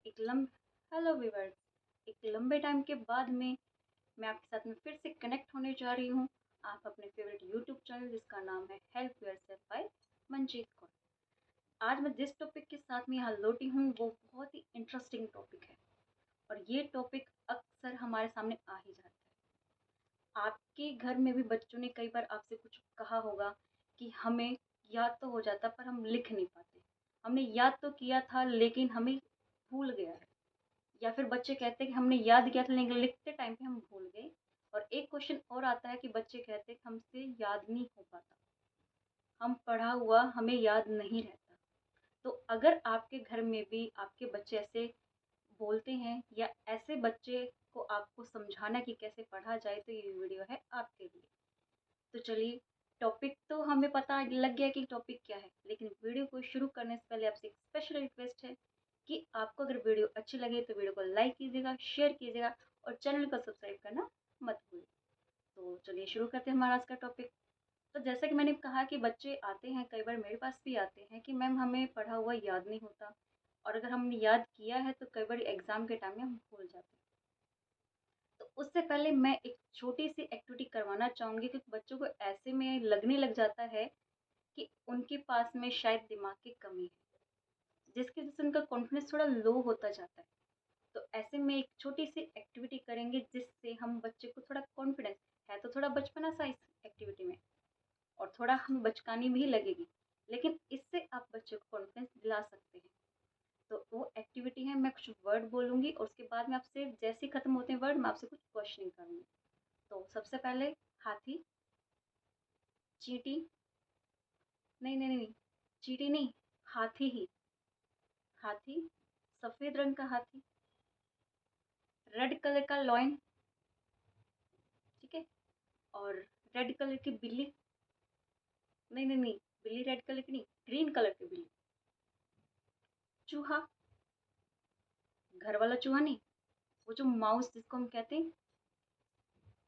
एक लंब hello viewers, एक लंबे टाइम के बाद में मैं आपके साथ में फिर से कनेक्ट होने जा रही हूँ। आप अपने फेवरेट यूट्यूब चैनल जिसका नाम है help yourself by Manjeet Kaur. आज मैं जिस टॉपिक के साथ में यहाँ लौटी हूँ वो बहुत ही इंटरेस्टिंग टॉपिक है और ये टॉपिक अक्सर हमारे सामने आ ही जाता है। आपके घर में भी बच्चों ने कई बार आपसे कुछ कहा होगा कि हमें याद तो हो जाता पर हम लिख नहीं पाते। हमने याद तो किया था लेकिन हमें भूल गया है। या फिर बच्चे कहते हैं कि हमने याद किया था लेकिन लिखते टाइम पे हम भूल गए। और एक क्वेश्चन और आता है कि बच्चे कहते हैं कि हमसे याद नहीं हो पाता, हम पढ़ा हुआ हमें याद नहीं रहता। तो अगर आपके घर में भी आपके बच्चे ऐसे बोलते हैं या ऐसे बच्चे को आपको समझाना कि कैसे पढ़ा जाए तो ये वीडियो है आपके लिए। तो चलिए, टॉपिक तो हमें पता लग गया कि टॉपिक क्या है, लेकिन वीडियो को शुरू करने से पहले आपसे एक स्पेशल रिक्वेस्ट है कि आपको अगर वीडियो अच्छी लगे तो वीडियो को लाइक कीजिएगा, शेयर कीजिएगा और चैनल को सब्सक्राइब करना मत भूलिए। तो चलिए शुरू करते हैं हमारा आज का टॉपिक। तो जैसा कि मैंने कहा कि बच्चे आते हैं, कई बार मेरे पास भी आते हैं कि मैम हमें पढ़ा हुआ याद नहीं होता, और अगर हमने याद किया है तो कई बार एग्ज़ाम के टाइम में हम भूल जाते हैं। तो उससे पहले मैं एक छोटी सी एक्टिविटी करवाना चाहूँगी कि बच्चों को ऐसे में लगने लग जाता है कि उनके पास में शायद दिमाग की कमी है, जिसकी वजह से उनका कॉन्फिडेंस थोड़ा लो होता जाता है। तो ऐसे में एक छोटी सी एक्टिविटी करेंगे जिससे हम बच्चे को थोड़ा कॉन्फिडेंस, है तो थोड़ा बचपना सा इस एक्टिविटी में और थोड़ा हम बचकानी भी लगेगी, लेकिन इससे आप बच्चे को कॉन्फिडेंस दिला सकते हैं। तो वो एक्टिविटी है, मैं कुछ वर्ड बोलूँगी और उसके बाद में आपसे जैसे ही खत्म होते हैं वर्ड मैं आपसे कुछ क्वेश्चनिंग करूँगी। तो सबसे पहले हाथी, चींटी, नहीं नहीं नहीं, चींटी नहीं, हाथी ही, हाथी, सफेद रंग का हाथी, रेड कलर का लॉयन, ठीक है, और रेड कलर की बिल्ली, नहीं नहीं नहीं, बिल्ली रेड कलर की नहीं, ग्रीन कलर की बिल्ली, चूहा, घर वाला चूहा नहीं, वो जो माउस जिसको हम कहते हैं,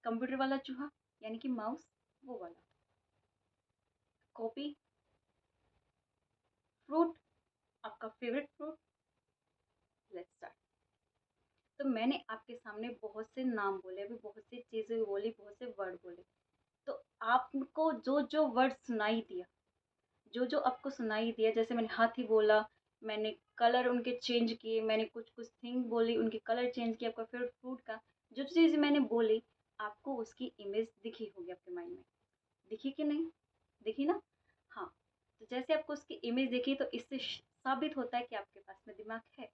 कंप्यूटर वाला चूहा यानी कि माउस, वो वाला, कॉपी, फ्रूट, आपका फेवरेट फ्रूट। Let's start. तो मैंने आपके सामने बहुत से नाम बोले, अभी बहुत सी चीज़ें बोली, बहुत से वर्ड बोले। तो आपको जो जो वर्ड सुनाई दिया, जो जो आपको सुनाई दिया, जैसे मैंने हाथी बोला, मैंने कलर उनके चेंज किए, मैंने कुछ कुछ थिंग बोली, उनके कलर चेंज किया, आपका फेवरेट फ्रूट का जो चीज़ मैंने बोली, आपको उसकी इमेज दिखी होगी आपके माइंड में। दिखी कि नहीं? दिखी ना? हाँ। तो जैसे आपको उसकी इमेज दिखी तो इससे साबित होता है कि आपके पास में दिमाग है।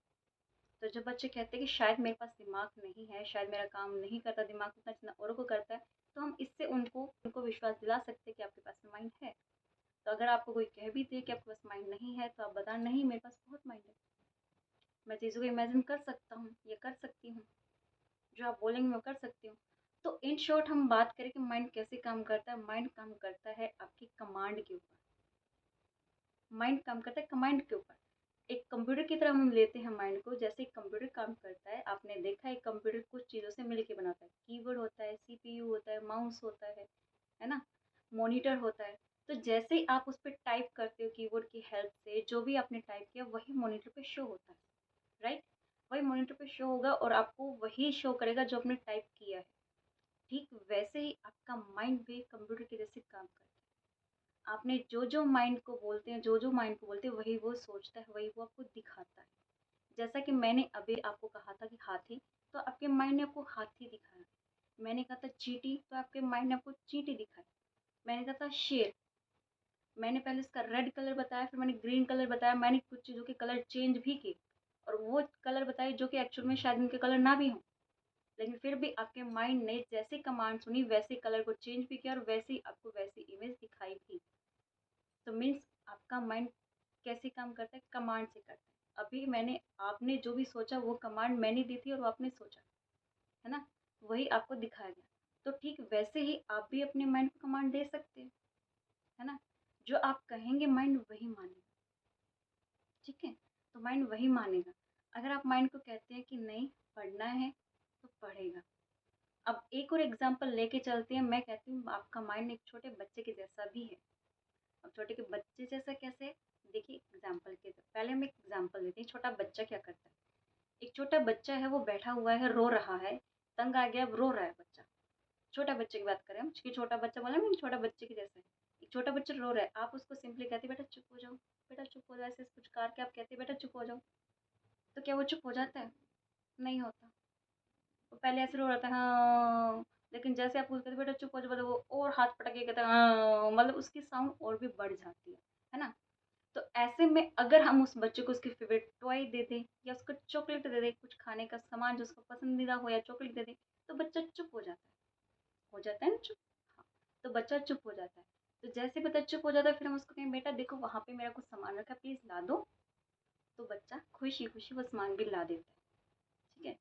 तो जब बच्चे कहते हैं कि शायद मेरे पास दिमाग नहीं है, शायद मेरा काम नहीं करता दिमाग उतना जितना औरों को करता है, तो हम इससे उनको उनको विश्वास दिला सकते हैं कि आपके पास में माइंड है। तो अगर आपको कोई कह भी दे कि आपके पास माइंड नहीं है तो आप बताना नहीं, मेरे पास बहुत माइंड है, मैं चीज़ों को इमेजिन कर सकता हूँ या कर सकती हूँ, जो आप बोलेंगे मैं कर सकती हूँ। तो इन शॉर्ट हम बात करें कि माइंड कैसे काम करता है। माइंड काम करता है आपकी कमांड के ऊपर। माइंड काम करता है कमांड के ऊपर। एक कंप्यूटर की तरह हम लेते हैं माइंड को। जैसे एक कंप्यूटर काम करता है, आपने देखा है कंप्यूटर कुछ चीज़ों से मिलके बनाता है, कीबोर्ड होता है, सीपीयू होता है, माउस होता है ना, मॉनिटर होता है। तो जैसे ही आप उस पर टाइप करते हो कीबोर्ड की हेल्प से, जो भी आपने टाइप किया वही मॉनिटर पे शो होता है, राइट? वही मॉनिटर पे शो होगा और आपको वही शो करेगा जो आपने टाइप किया है। ठीक वैसे ही आपका माइंड भी कंप्यूटर के जैसे काम करता है। आपने जो जो माइंड को बोलते हैं, जो जो माइंड को बोलते हैं वही वो सोचता है, वही वो आपको दिखाता है। जैसा कि मैंने अभी आपको कहा था कि हाथी, तो आपके माइंड ने आपको हाथी दिखाया। मैंने कहा था चींटी, तो आपके माइंड ने आपको चींटी दिखाई। मैंने कहा था शेर, मैंने पहले इसका रेड कलर बताया, फिर मैंने ग्रीन कलर बताया, मैंने कुछ चीज़ों के कलर चेंज भी किए और वो कलर बताए जो कि एक्चुअल में शायद उनके कलर ना भी हों, लेकिन फिर भी आपके माइंड ने जैसे कमांड सुनी वैसे कलर को चेंज भी किया और वैसे ही आपको वैसी इमेज दिखाई भी। तो मीन्स आपका माइंड कैसे काम करता है? कमांड से करता है। अभी मैंने आपने जो भी सोचा वो कमांड मैंने दी थी और वो आपने सोचा, है ना? वही आपको दिखाया गया। तो ठीक वैसे ही आप भी अपने माइंड को कमांड दे सकते हैं, है ना? जो आप कहेंगे माइंड वही मानेगा, ठीक है? तो माइंड वही मानेगा। अगर आप माइंड को कहते हैं कि नहीं पढ़ना है, तो पढ़ेगा। अब एक और एग्ज़ाम्पल लेके चलते हैं। मैं कहती हूँ आपका माइंड एक छोटे बच्चे के जैसा भी है। अब छोटे के बच्चे जैसा कैसे? देखिए एग्ज़ाम्पल के पहले हम एक एग्ज़ाम्पल देते हैं, छोटा बच्चा क्या करता है। एक छोटा बच्चा है, वो बैठा हुआ है, रो रहा है, तंग आ गया, अब रो रहा है बच्चा। छोटा बच्चे की बात करें हम, कि छोटा बच्चा बोला ना, छोटा बच्चे के जैसे। एक छोटा बच्चा रो रहा है, आप उसको सिंपली कहते बेटा चुप हो जाओ, बेटा चुप हो जाओ, ऐसे पुचकार के आप कहते बेटा चुप हो जाओ, तो क्या वो चुप हो जाता है? नहीं होता। वो पहले ऐसे रो रहा था हाँ, लेकिन जैसे आप उसको कहते बेटा चुप हो जाओ, मतलब वो और हाथ पटक के कहता है हाँ, मतलब उसकी साउंड और भी बढ़ जाती है ना? तो ऐसे में अगर हम उस बच्चे को उसकी फेवरेट टॉय दे दें या उसको चॉकलेट दे दें, कुछ खाने का सामान जो उसका पसंदीदा हो या चॉकलेट दे दें, तो बच्चा चुप हो जाता है। हो जाता है ना चुप? हाँ, तो बच्चा चुप हो जाता है। तो जैसे बच्चा चुप हो जाता है, फिर हम उसको कहें बेटा देखो वहाँ पे मेरा कुछ सामान रखा है, प्लीज़ ला दो। तो बच्चा खुशी-खुशी वो सामान भी ला देता है। ठीक है?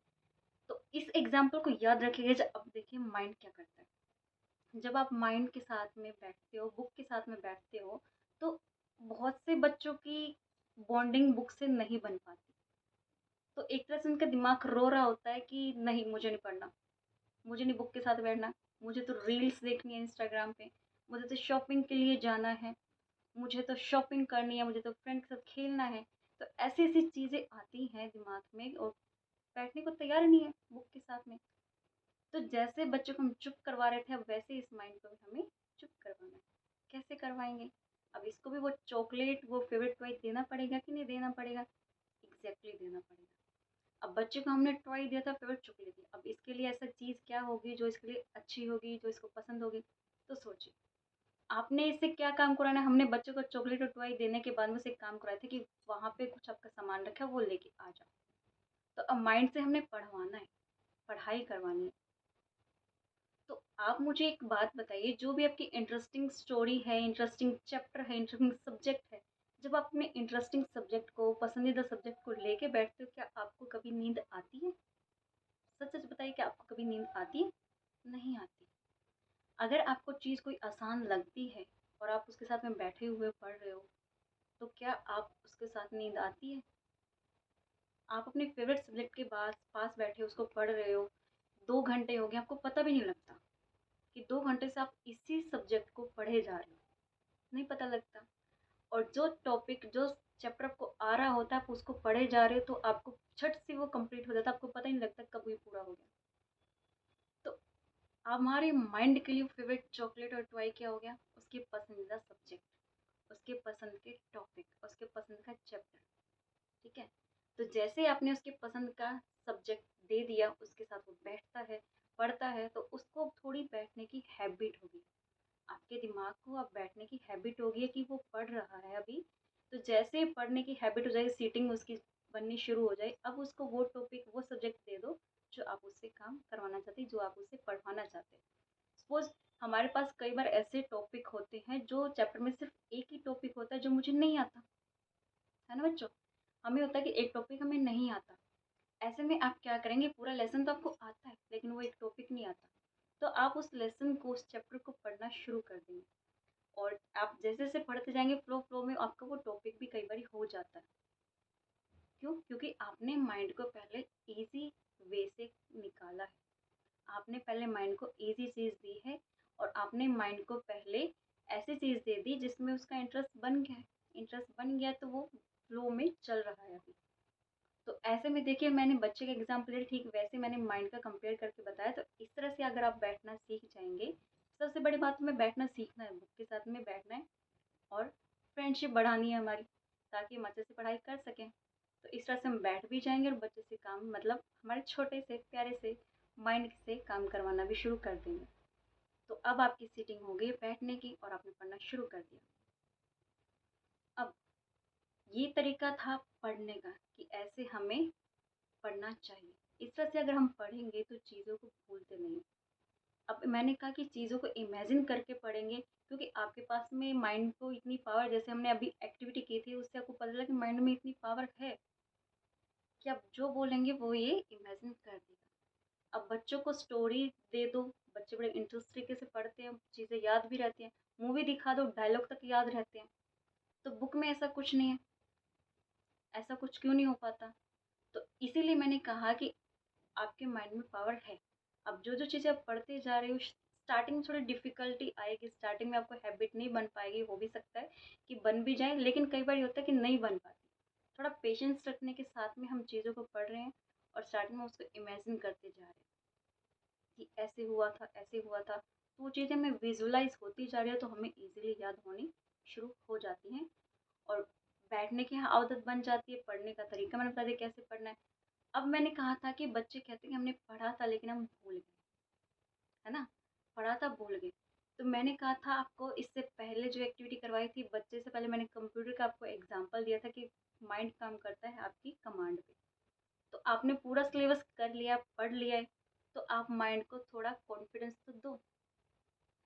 तो इस एग्ज़ाम्पल को याद रखिएगा। अब देखिए माइंड क्या करता है। जब आप माइंड के साथ में बैठते हो, बुक के साथ में बैठते हो, तो बहुत से बच्चों की बॉन्डिंग बुक से नहीं बन पाती। तो एक तरह से उनका दिमाग रो रहा होता है कि नहीं मुझे नहीं पढ़ना, मुझे नहीं बुक के साथ बैठना, मुझे तो रील्स देखनी है इंस्टाग्राम पे, मुझे तो शॉपिंग के लिए जाना है, मुझे तो शॉपिंग करनी है, मुझे तो फ्रेंड के साथ खेलना है। तो ऐसी-ऐसी चीज़ें आती हैं दिमाग में और बैठने को तैयार नहीं है बुक के साथ में। तो जैसे बच्चों को हम चुप करवा रहे थे, अब वैसे इस माइंड को भी हमें चुप करवाना है। कैसे करवाएँगे? अब इसको भी वो चॉकलेट, वो फ़ेवरेट टॉय देना पड़ेगा कि नहीं देना पड़ेगा? एग्ज़ैक्टली देना पड़ेगा। अब बच्चे को हमने टॉय दिया था, फ़ेवरेट चॉकलेट दी। अब इसके लिए ऐसा चीज़ क्या होगी जो इसके लिए अच्छी होगी, जो इसको पसंद होगी? तो सोचिए। आपने इससे क्या काम कराना है? हमने बच्चे को चॉकलेट और टॉय देने के बाद में उसे एक काम कराया था कि वहाँ पे कुछ आपका सामान रखा है, वो लेके आ जाओ। तो अब माइंड से हमने पढ़वाना है, पढ़ाई करवानी है। तो आप मुझे एक बात बताइए, जो भी आपकी इंटरेस्टिंग स्टोरी है, इंटरेस्टिंग चैप्टर है, इंटरेस्टिंग सब्जेक्ट है, जब आप अपने इंटरेस्टिंग सब्जेक्ट को, पसंदीदा सब्जेक्ट को लेके बैठते हो, क्या आपको कभी नींद आती है? सच-सच बताइए, क्या आपको कभी नींद आती है? नहीं आती। अगर आपको चीज़ कोई आसान लगती है और आप उसके साथ में बैठे हुए पढ़ रहे हो, तो क्या आप उसके साथ नींद आती है? आप अपने फ़ेवरेट सब्जेक्ट के पास बैठे हो, उसको पढ़ रहे हो, 2 घंटे हो गए, आपको पता भी नहीं लगता कि 2 घंटे से आप इसी सब्जेक्ट को पढ़े जा रहे हो, नहीं पता लगता। और जो टॉपिक, जो चैप्टर आपको आ रहा होता है, आप उसको पढ़े जा रहे हो, तो आपको झट से वो कंप्लीट हो जाता है, आपको पता ही नहीं लगता कब ये पूरा हो गया। तो हमारे माइंड के लिए फ़ेवरेट चॉकलेट और टॉय क्या हो गया? उसकी पसंदीदा सब्जेक्ट, उसके पसंद के टॉपिक, उसके पसंद का चैप्टर। ठीक है? तो जैसे आपने उसकी पसंद का सब्जेक्ट दे दिया, उसके साथ वो बैठता है, पढ़ता है, तो उसको थोड़ी बैठने की हैबिट होगी। आपके दिमाग को अब बैठने की हैबिट हो गई है कि वो पढ़ रहा है अभी, तो जैसे ही पढ़ने की हैबिट हो जाएगी, सीटिंग उसकी बननी शुरू हो जाए, अब उसको वो टॉपिक, वो सब्जेक्ट दे दो, जो आप उससे काम करवाना चाहते हैं, जो आप उससे पढ़वाना चाहते हैं। सपोज़ हमारे पास कई बार ऐसे टॉपिक होते हैं, जो चैप्टर में सिर्फ़ एक ही टॉपिक होता है, जो मुझे नहीं आता, है ना बच्चों? हमें होता है कि एक टॉपिक हमें नहीं आता। ऐसे में आप क्या करेंगे, पूरा लेसन तो आपको आता है, लेकिन वो एक टॉपिक नहीं आता। तो आप उस लेसन को, उस चैप्टर को पढ़ना शुरू कर देंगे और आप जैसे-जैसे पढ़ते जाएँगे फ्लो-फ्लो में आपका वो टॉपिक भी कई बारी हो जाता है। क्यों? क्योंकि आपने माइंड को पहले ईज़ी वे से निकाला है। आपने पहले माइंड को ईज़ी चीज़ दी है और आपने माइंड को पहले ऐसी चीज़ दे दी जिसमें उसका इंटरेस्ट बन गया है। इंटरेस्ट बन गया तो वो फ्लो में चल रहा है अभी। तो ऐसे में देखिए, मैंने बच्चे का एग्ज़ाम्पल लिया, ठीक वैसे मैंने माइंड का कंपेयर करके बताया। तो इस तरह से अगर आप बैठना सीख जाएँगे, सबसे बड़ी बात तो हमें बैठना सीखना है, बुक के साथ में बैठना है और फ्रेंडशिप बढ़ानी है हमारी, ताकि हम अच्छे से पढ़ाई कर सकें। तो इस तरह से हम बैठ भी जाएँगे और बच्चे से काम, मतलब हमारे छोटे से प्यारे से माइंड से काम करवाना भी शुरू कर देंगे। तो अब आपकी सीटिंग हो गई है बैठने की और आपने पढ़ना शुरू कर दिया। अब ये तरीका था पढ़ने का कि ऐसे हमें पढ़ना चाहिए। इस तरह से अगर हम पढ़ेंगे तो चीज़ों को भूलते नहीं। अब मैंने कहा कि चीज़ों को इमेजिन करके पढ़ेंगे, क्योंकि आपके पास में माइंड को इतनी पावर, जैसे हमने अभी एक्टिविटी की थी उससे आपको पता चला कि माइंड में इतनी पावर है कि आप जो बोलेंगे वो ये इमेजिन कर देगा। अब बच्चों को स्टोरी दे दो, बच्चे बड़े इंटरेस्ट तरीके से पढ़ते हैं, चीज़ें याद भी रहती हैं। मूवी दिखा दो, डायलॉग तक याद रहते हैं। तो बुक में ऐसा कुछ नहीं है। ऐसा कुछ क्यों नहीं हो पाता? तो इसीलिए मैंने कहा कि आपके माइंड में पावर है। अब जो-जो चीज़ें आप पढ़ते जा रहे हो, स्टार्टिंग में थोड़ी डिफ़िकल्टी आएगी, स्टार्टिंग में आपको हैबिट नहीं बन पाएगी, हो भी सकता है कि बन भी जाए, लेकिन कई बार ये होता है कि नहीं बन पाती। थोड़ा पेशेंस रखने के साथ में हम चीज़ों को पढ़ रहे हैं और स्टार्टिंग में उसको इमेजिन करते जा रहे हैं कि ऐसे हुआ था, ऐसे हुआ था। तो वो चीज़ें हमें विजुअलाइज़ होती जा रही है तो हमें ईज़िली याद होनी शुरू हो जाती हैं और बैठने की आदत बन जाती है, पढ़ने का तरीका मैंने बता दिया कैसे पढ़ना है। अब मैंने कहा था कि बच्चे कहते हैं कि हमने पढ़ा था लेकिन हम भूल गए, है ना? पढ़ा था भूल गए। तो मैंने कहा था आपको इससे पहले जो एक्टिविटी करवाई थी बच्चे से पहले मैंने कंप्यूटर का आपको एग्ज़ाम्पल दिया था कि माइंड काम करता है आपकी कमांड पे। तो आपने पूरा सिलेबस कर लिया, पढ़ लिया है, तो आप माइंड को थोड़ा कॉन्फिडेंस तो दो,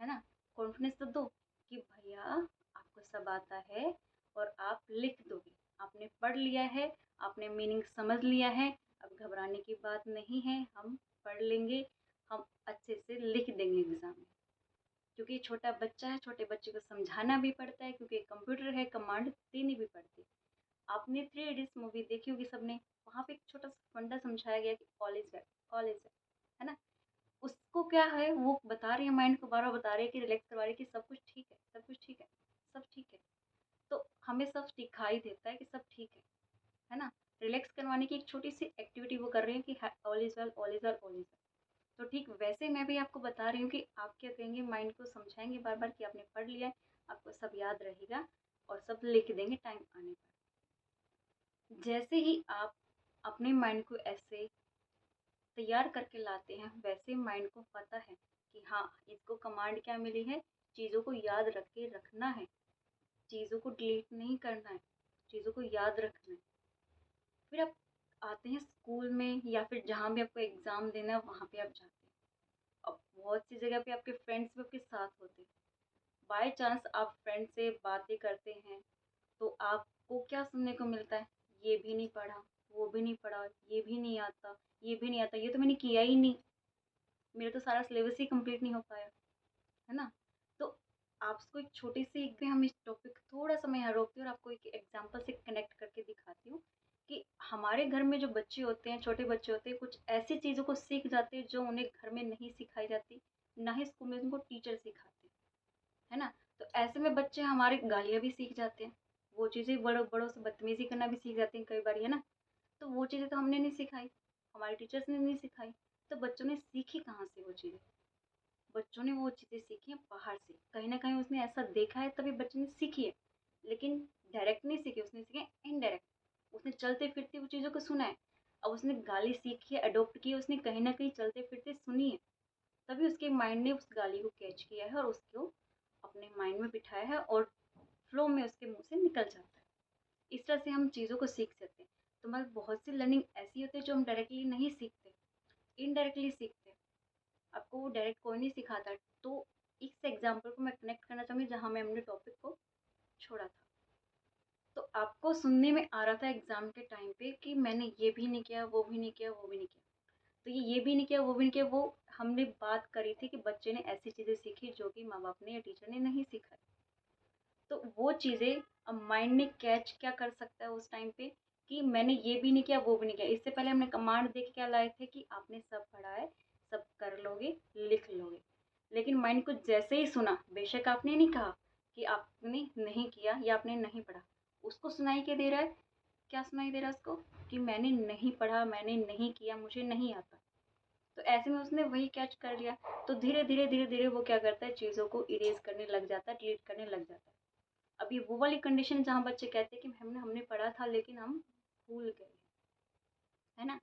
है ना? कॉन्फिडेंस तो दो कि भैया आपको सब आता है और आप लिख दोगे। आपने पढ़ लिया है, आपने मीनिंग समझ लिया है, अब घबराने की बात नहीं है, हम पढ़ लेंगे, हम अच्छे से लिख देंगे एग्ज़ाम में। क्योंकि छोटा बच्चा है, छोटे बच्चे को समझाना भी पड़ता है क्योंकि कंप्यूटर है, कमांड देनी भी पड़ती है। आपने थ्री इडियट्स मूवी देखी होगी सबने, वहाँ पे एक छोटा सा फंडा समझाया गया कि all is well, all is well, है ना? उसको क्या है वो बता रही है, माइंड को बार-बार बता रही है कि रिलैक्स करवा रही है कि सब कुछ ठीक है, सब कुछ ठीक है, सब ठीक है। तो हमें सब दिखाई देता है कि सब ठीक है ना? रिलैक्स करवाने की एक छोटी-सी एक्टिविटी वो कर रही है कि ह all is well, all is well, all is well. तो ठीक वैसे मैं भी आपको बता रही हूँ कि आप क्या करेंगे, माइंड को समझाएँगे बार-बार कि आपने पढ़ लिया है, आपको सब याद रहेगा और सब लिख देंगे टाइम आने पर। जैसे ही आप अपने माइंड को ऐसे तैयार करके लाते हैं, वैसे माइंड को पता है कि हाँ, इसको कमांड क्या मिली है, चीज़ों को याद रख के रखना है, चीज़ों को डिलीट नहीं करना है, चीज़ों को याद रखना है। फिर आप आते हैं स्कूल में या फिर जहाँ भी आपको एग्ज़ाम देना है, वहाँ पे आप जाते हैं। अब बहुत सी जगह पे आपके फ्रेंड्स भी आपके साथ होते हैं। बाय चांस आप फ्रेंड से बातें करते हैं, तो आपको क्या सुनने को मिलता है? ये भी नहीं पढ़ा, वो भी नहीं पढ़ा, ये भी नहीं आता, ये भी नहीं आता, ये तो मैंने किया ही नहीं, मेरा तो सारा सिलेबस ही कंप्लीट नहीं हो पाया, है ना? तो आपको एक छोटी-सी एक भी हम इस टॉपिक थोड़ा-सा मैं यहाँ रोकती हूँ और आपको एक एग्ज़ाम्पल से कनेक्ट करके दिखाती हूँ कि हमारे घर में जो बच्चे होते हैं, छोटे बच्चे होते हैं, कुछ ऐसी चीज़ों को सीख जाते हैं जो उन्हें घर में नहीं सिखाई जाती, ना ही स्कूल में उनको टीचर सिखाते हैं, है ना? तो ऐसे में बच्चे हमारे गालियाँ भी सीख जाते हैं, वो चीज़ें बड़ों बड़ों से बदतमीज़ी करना भी सीख जाते हैं कई बार, है ना? तो वो चीज़ें तो हमने नहीं सिखाई, हमारे टीचर्स ने नहीं सिखाई, तो बच्चों ने सीखी कहाँ से वो चीज़ें? बच्चों ने वो चीज़ें सीखी हैं बाहर से, कहीं न कहीं उसने ऐसा देखा है तभी बच्चे ने सीखी है, लेकिन डायरेक्ट नहीं सीखी, उसने सीखे इनडायरेक्ट। उसने चलते-फिरते वो चीज़ों को सुना है, अब उसने गाली सीखी है, अडॉप्ट की है, उसने कहीं न कहीं चलते-फिरते सुनी है, तभी उसके माइंड ने उस गाली को कैच किया है और उसको अपने माइंड में बिठाया है और फ्लो में उसके मुँह से निकल जाता है। इस तरह से हम चीज़ों को सीख सकते हैं। तो मतलब बहुत सी लर्निंग ऐसी होती है जो हम डायरेक्टली नहीं सीखते, इनडायरेक्टली सीखते हैं। आपको वो डायरेक्ट कोई नहीं सिखाता। तो इस एग्जांपल को मैं कनेक्ट करना चाहूँगी जहाँ मैं अपने टॉपिक को छोड़ा था। तो आपको सुनने में आ रहा था एग्ज़ाम के टाइम पे कि मैंने ये भी नहीं किया, वो भी नहीं किया, वो भी नहीं किया। तो ये भी नहीं किया, वो भी नहीं किया, वो हमने बात करी थी कि बच्चे ने ऐसी चीज़ें सीखी जो कि माँ-बाप ने या टीचर ने नहीं सिखाई। तो वो चीज़ें अब माइंड ने कैच क्या कर सकता है उस टाइम पे कि मैंने ये भी नहीं किया, वो भी नहीं किया। इससे पहले हमने कमांड दे के क्या लाए थे कि आपने सब पढ़ा है, सब कर लोगे, लिख लोगे। लेकिन माइंड को जैसे ही सुना, बेशक आपने नहीं कहा कि आपने नहीं किया या आपने नहीं पढ़ा, उसको सुनाई क्या दे रहा है? क्या सुनाई दे रहा है उसको? कि मैंने नहीं पढ़ा, मैंने नहीं किया, मुझे नहीं आता। तो ऐसे में उसने वही कैच कर लिया। तो धीरे-धीरे, धीरे-धीरे वो क्या करता है, चीज़ों को इरेज़ करने लग जाता है, डिलीट करने लग जाता है। अब ये वो वाली कंडीशन जहाँ बच्चे कहते हैं कि हमने हमने पढ़ा था लेकिन हम भूल गए, है ना?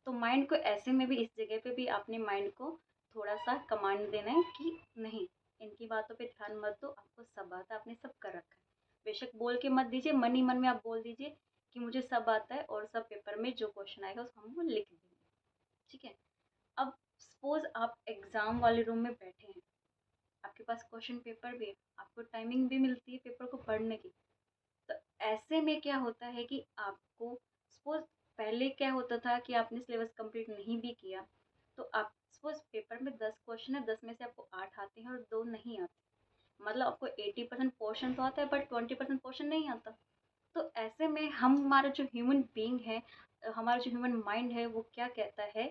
तो माइंड को ऐसे में भी इस जगह पे भी आपने माइंड को थोड़ा-सा कमांड देना है कि नहीं, इनकी बातों पे ध्यान मत दो, आपको सब आता है, आपने सब कर रखा है। बेशक बोल के मत दीजिए, मन ही मन में आप बोल दीजिए कि मुझे सब आता है और सब पेपर में जो क्वेश्चन आएगा उसको हम वो लिख देंगे, ठीक है? अब सपोज़ आप एग्ज़ाम वाले रूम में बैठे हैं, आपके पास क्वेश्चन पेपर भी है, आपको टाइमिंग भी मिलती है पेपर को पढ़ने की। तो ऐसे में क्या होता है कि आपको सपोज़ पहले क्या होता था कि आपने सिलेबस कंप्लीट नहीं भी किया, तो आप सपोज़ पेपर में 10 क्वेश्चन है, 10 में से आपको 8 आते हैं और 2 नहीं आते। मतलब आपको 80% पोर्शन तो आता है बट 20% पोर्शन नहीं आता। तो ऐसे में हम हमारा जो ह्यूमन बीइंग है हमारा जो ह्यूमन माइंड है वो क्या कहता है,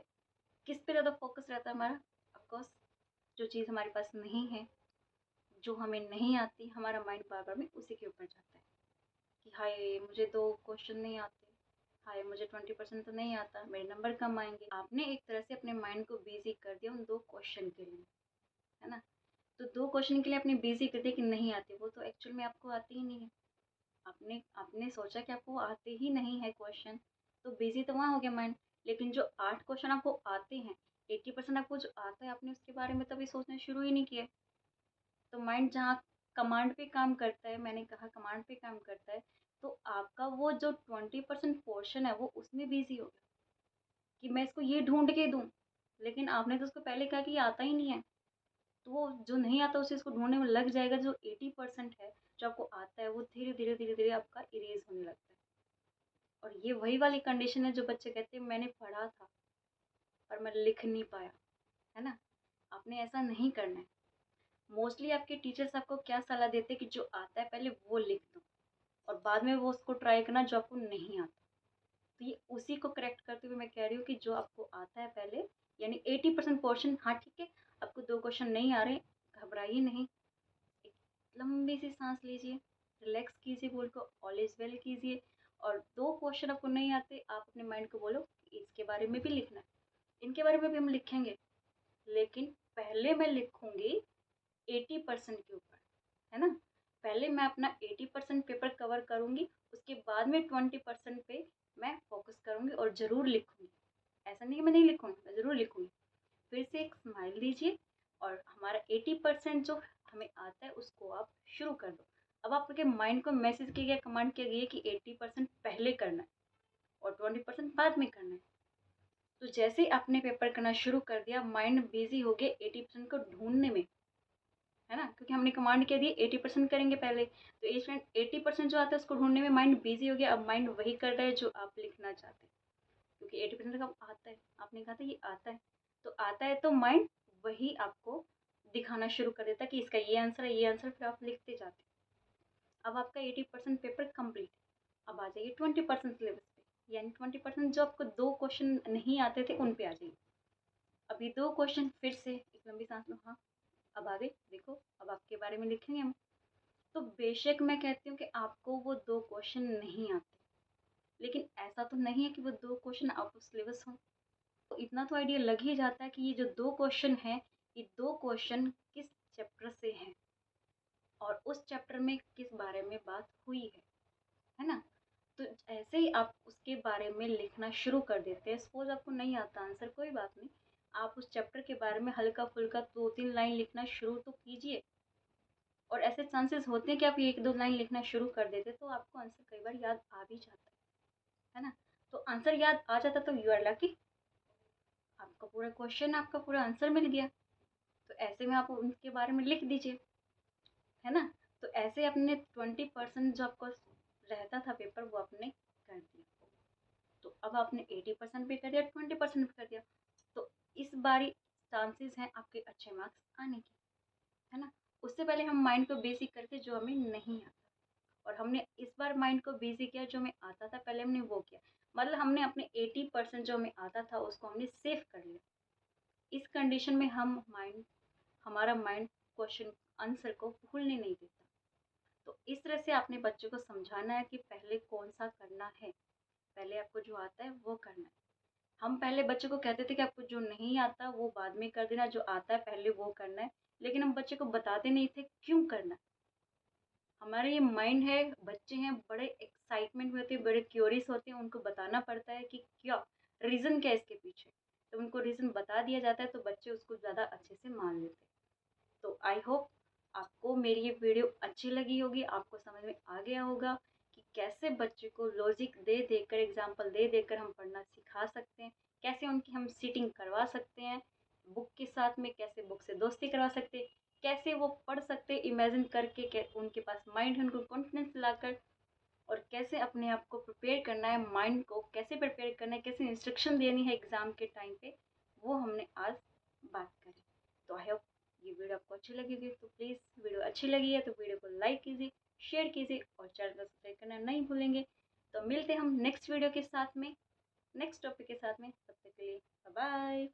किस पे ज़्यादा फ़ोकस रहता है हमारा? ऑफ़ कोर्स जो चीज़ हमारे पास नहीं है, जो हमें नहीं आती, हमारा माइंड बार-बार में उसी के ऊपर जाता है। कि हाय! मुझे तो क्वेश्चन नहीं आते, हाय मुझे 20% तो नहीं आता, मेरे नंबर कम आएंगे। आपने एक तरह से अपने माइंड को बिजी कर दिया उन 2 क्वेश्चन के लिए, है ना? तो 2 क्वेश्चन के लिए आपने बिजी कर दिया कि नहीं आते, वो तो एक्चुअल में आपको आते ही नहीं है। आपने आपने सोचा कि आपको आते ही नहीं है क्वेश्चन, तो बिजी तो वहाँ हो गया माइंड। लेकिन जो 8 क्वेश्चन आपको आते हैं, 80% आपको जो आता है, आपने उसके बारे में तभी सोचना शुरू ही नहीं किया। तो माइंड जहाँ कमांड पे काम करता है, मैंने कहा कमांड पे काम करता है, तो आपका वो जो 20% पोर्शन है वो उसमें बिजी हो गया कि मैं इसको ये ढूंढ के दूं। लेकिन आपने तो उसको पहले कहा कि ये आता ही नहीं है, तो वो जो नहीं आता उसे इसको ढूंढने में लग जाएगा। जो 80% है जो आपको आता है, वो धीरे धीरे धीरे धीरे आपका इरेज होने लगता है। और ये वही वाली कंडीशन है जो बच्चे कहते हैं मैंने पढ़ा था पर मैं लिख नहीं पाया, है ना? आपने ऐसा नहीं करना है। मोस्टली आपके टीचर्स आपको क्या सलाह देते हैं कि जो आता है पहले वो लिख दो, और बाद में वो उसको ट्राई करना जो आपको नहीं आता। तो ये उसी को करेक्ट करते हुए मैं कह रही हूँ कि जो आपको आता है पहले, यानी 80% पोर्शन, हाँ ठीक है, आपको 2 क्वेश्चन नहीं आ रहे, घबराइए नहीं। एक लंबी सी सांस लीजिए, रिलैक्स कीजिए, बोल को ऑल इज वेल कीजिए। और 2 क्वेश्चन आपको नहीं आते, आप अपने माइंड को बोलो कि इसके बारे में भी लिखना है, इनके बारे में भी हम लिखेंगे, लेकिन पहले मैं लिखूंगी 80% के ऊपर, है ना? पहले मैं अपना 80% पेपर कवर करूंगी, उसके बाद में 20% पे मैं फोकस करूंगी और ज़रूर लिखूंगी। ऐसा नहीं कि मैं नहीं लिखूंगी, मैं ज़रूर लिखूंगी। फिर से एक स्माइल दीजिए, और हमारा 80% जो हमें आता है उसको आप शुरू कर दो। अब आपके माइंड को मैसेज किया गया, कमांड किया गया कि 80% पहले करना है और 20% बाद में करना है। तो जैसे ही आपने पेपर करना शुरू कर दिया, माइंड बिजी हो गया 80% को ढूंढने में, है ना? क्योंकि हमने कमांड कह दी 80% करेंगे पहले, तो 80% जो आता है उसको ढूंढने में माइंड बिजी हो गया। अब माइंड वही कर रहा है जो आप लिखना चाहते हैं, क्योंकि 80% का आता है, आपने कहा था ये आता है, तो आता है तो माइंड वही आपको दिखाना शुरू कर देता है कि इसका ये आंसर है, ये आंसर, फिर आप लिखते जाते हैं। अब आपका 80% पेपर कंप्लीट। अब आ जाइए 20% सिलेबस पे, यानी 20% जो आपको 2 क्वेश्चन नहीं आते थे उन पे आ जाइए। अभी 2 क्वेश्चन, फिर से एक लंबी सांस लो, हाँ अब आ गए, देखो अब आपके बारे में लिखेंगे हम। तो बेशक मैं कहती हूँ कि आपको वो 2 क्वेश्चन नहीं आते, लेकिन ऐसा तो नहीं है कि वो 2 क्वेश्चन आउट ऑफ सिलेबस हों। तो इतना तो आइडिया लग ही जाता है कि ये जो 2 क्वेश्चन हैं, ये 2 क्वेश्चन किस चैप्टर से हैं और उस चैप्टर में किस बारे में बात हुई है ना? तो ऐसे ही आप उसके बारे में लिखना शुरू कर देते हैं। सपोज़ आपको नहीं आता आंसर, कोई बात नहीं, आप उस चैप्टर के बारे में हल्का-फुल्का 2-3 लाइन लिखना शुरू तो कीजिए। और ऐसे चांसेस होते हैं कि आप 1-2 लाइन लिखना शुरू कर देते तो आपको आंसर कई बार याद आ भी जाता है ना? तो आंसर याद आ जाता तो यू आर लकी, आपका पूरा क्वेश्चन, आपका पूरा आंसर मिल गया। तो ऐसे में आप उनके बारे में लिख दीजिए, है ना? तो ऐसे अपने 20% जो आपको रहता था पेपर वो आपने कर दिया। तो अब आपने 80% भी कर दिया, 20% भी कर दिया, तो इस बारी चांसेस हैं आपके अच्छे मार्क्स आने के, है ना? उससे पहले हम माइंड को बेसिक करके जो हमें नहीं आता, और हमने इस बार माइंड को बिजी किया, जो हमें आता था पहले हमने वो किया। मतलब हमने अपने 80% जो हमें आता था उसको हमने सेव कर लिया। इस कंडीशन में हमारा माइंड क्वेश्चन आंसर को भूलने नहीं देता। तो इस तरह से आपने बच्चों को समझाना है कि पहले कौन सा करना है, पहले आपको जो आता है वो करना है। हम पहले बच्चों को कहते थे कि आपको जो नहीं आता वो बाद में कर देना, जो आता है पहले वो करना है। लेकिन हम बच्चे को बताते नहीं थे क्यों करना है। हमारा ये माइंड है, बच्चे हैं, बड़े एक्साइटमेंट में होते हैं, बड़े क्यूरियस होते हैं, उनको बताना पड़ता है कि क्या रीज़न क्या है इसके पीछे। तो उनको रीज़न बता दिया जाता है तो बच्चे उसको ज़्यादा अच्छे से मान लेते हैं। तो आई होप आपको मेरी ये वीडियो अच्छी लगी होगी, आपको समझ में आ गया होगा कि कैसे बच्चे को लॉजिक दे देकर, एग्जाम्पल दे देकर हम पढ़ना सिखा सकते हैं, कैसे उनकी हम सीटिंग करवा सकते हैं बुक के साथ में, कैसे बुक से दोस्ती करवा सकते हैं, कैसे वो पढ़ सकते हैं इमेजिन करके, उनके पास माइंड है, उनको कॉन्फिडेंस लाकर, और कैसे अपने आप को प्रिपेयर करना है, माइंड को कैसे प्रिपेयर करना है, कैसे इंस्ट्रक्शन देनी है एग्ज़ाम के टाइम पे, वो हमने आज बात करी। तो आई होप ये वीडियो आपको अच्छी लगी होगी। तो प्लीज़ वीडियो अच्छी लगी है तो वीडियो को लाइक कीजिए, शेयर कीजिए और चैनल को सब्सक्राइब करना नहीं भूलेंगे। तो मिलते हैं हम नेक्स्ट वीडियो के साथ में, नेक्स्ट टॉपिक के साथ में। तब तक के लिए बाय बाय।